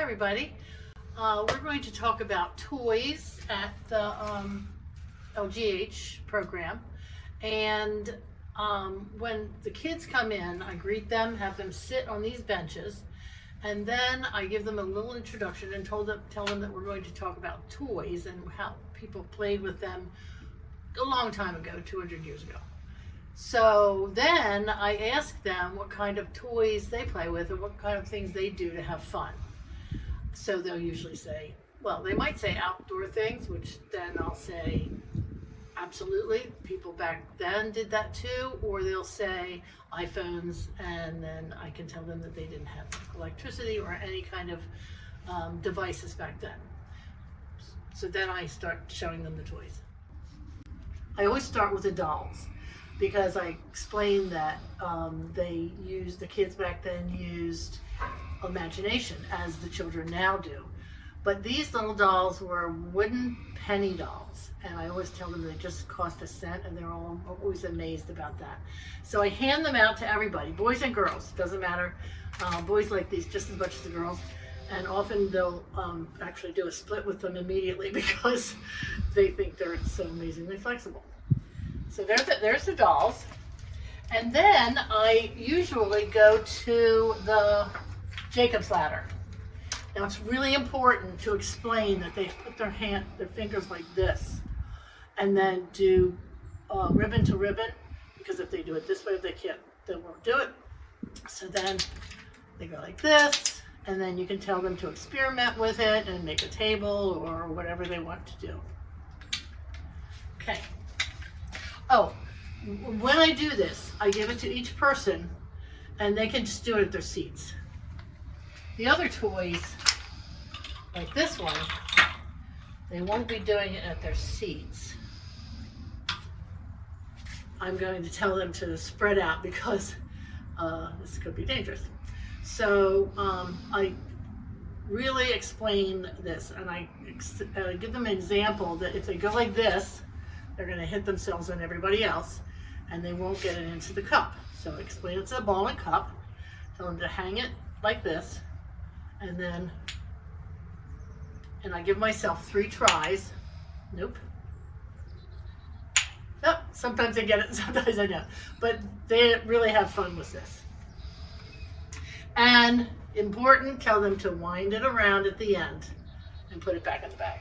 everybody. We're going to talk about toys at the LGH program. And when the kids come in, I greet them, have them sit on these benches, and then I give them a little introduction and tell them that we're going to talk about toys and how people played with them a long time ago, 200 years ago. So then I ask them what kind of toys they play with and what kind of things they do to have fun. So they'll usually say, well, they might say outdoor things, which then I'll say, absolutely, people back then did that too. Or they'll say iPhones, and then I can tell them that they didn't have electricity or any kind of devices back then. So then I start showing them the toys. I always start with the dolls, because I explained that the kids back then used imagination as the children now do. But these little dolls were wooden penny dolls, and I always tell them they just cost a cent, and they're all always amazed about that. So I hand them out to everybody, boys and girls, doesn't matter. Boys like these just as much as the girls, and often they'll actually do a split with them immediately because they think they're so amazingly flexible. So there's the dolls. And then I usually go to the Jacob's ladder. Now it's really important to explain that they put their fingers like this, and then do ribbon to ribbon, because if they do it this way, they won't do it. So then they go like this, and then you can tell them to experiment with it and make a table or whatever they want to do. Okay. Oh, when I do this, I give it to each person, and they can just do it at their seats. The other toys, like this one, they won't be doing it at their seats. I'm going to tell them to spread out because this could be dangerous. So I really explain this, and I give them an example that if they go like this, they're going to hit themselves and everybody else, and they won't get it into the cup. So explain it's a ball and cup. Tell them to hang it like this, and I give myself 3 tries. Nope. Nope. Sometimes I get it, sometimes I don't. But they really have fun with this. And important, tell them to wind it around at the end and put it back in the bag.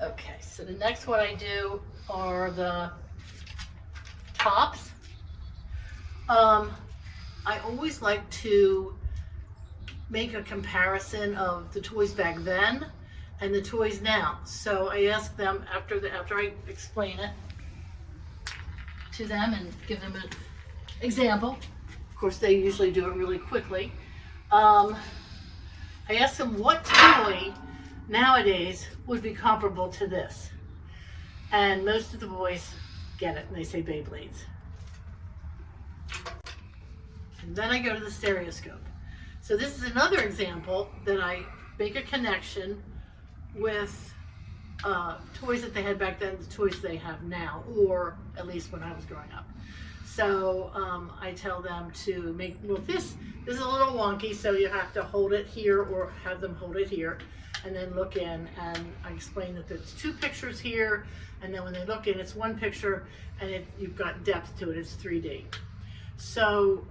Okay, so the next one I do are the tops. I always like to make a comparison of the toys back then and the toys now. So I ask them after I explain it to them and give them an example. Of course, they usually do it really quickly. I ask them what toy nowadays would be comparable to this, and most of the boys get it and they say Beyblades. And then I go to the stereoscope. So this is another example that I make a connection with toys that they had back then, the toys they have now, or at least when I was growing up. So I tell them to make, well, this is a little wonky, so you have to hold it here or have them hold it here, and then look in, and I explain that there's 2 pictures here, and then when they look in, it's 1 picture, and you've got depth to it, it's 3D. So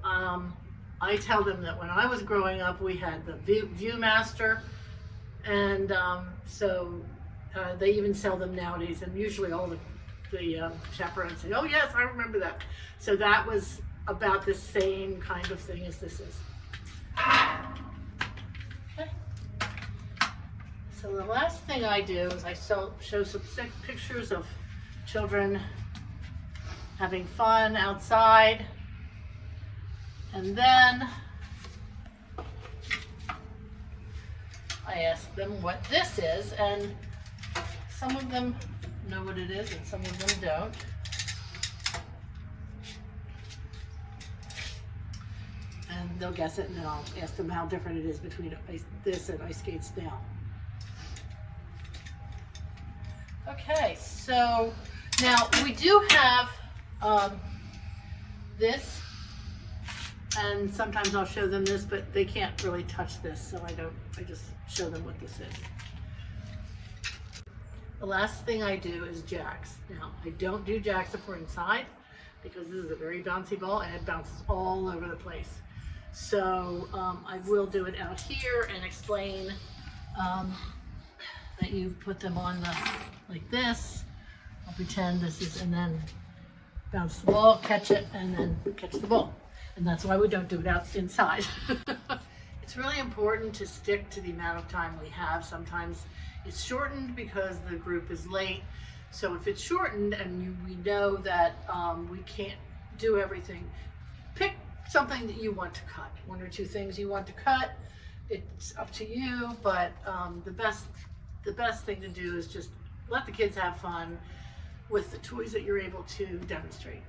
I tell them that when I was growing up, we had the Viewmaster, and so they even sell them nowadays, and usually all the chaperones say, oh yes, I remember that. So that was about the same kind of thing as this is. Okay. So the last thing I do is I show some pictures of children having fun outside, and then I ask them what this is, and some of them know what it is and some of them don't. And they'll guess it, and then I'll ask them how different it is between this and ice skates now. Okay, so now we do have this And sometimes I'll show them this, but they can't really touch this, so I just show them what this is. The last thing I do is jacks. Now, I don't do jacks if we're inside, because this is a very bouncy ball and it bounces all over the place. So I will do it out here and explain that you put them on like this. I'll pretend this is, and then bounce the ball, catch it, and then catch the ball. And that's why we don't do it out inside. It's really important to stick to the amount of time we have. Sometimes it's shortened because the group is late. So if it's shortened and we know that we can't do everything, pick something that you want to cut. 1 or 2 things you want to cut. It's up to you, but the best thing to do is just let the kids have fun with the toys that you're able to demonstrate.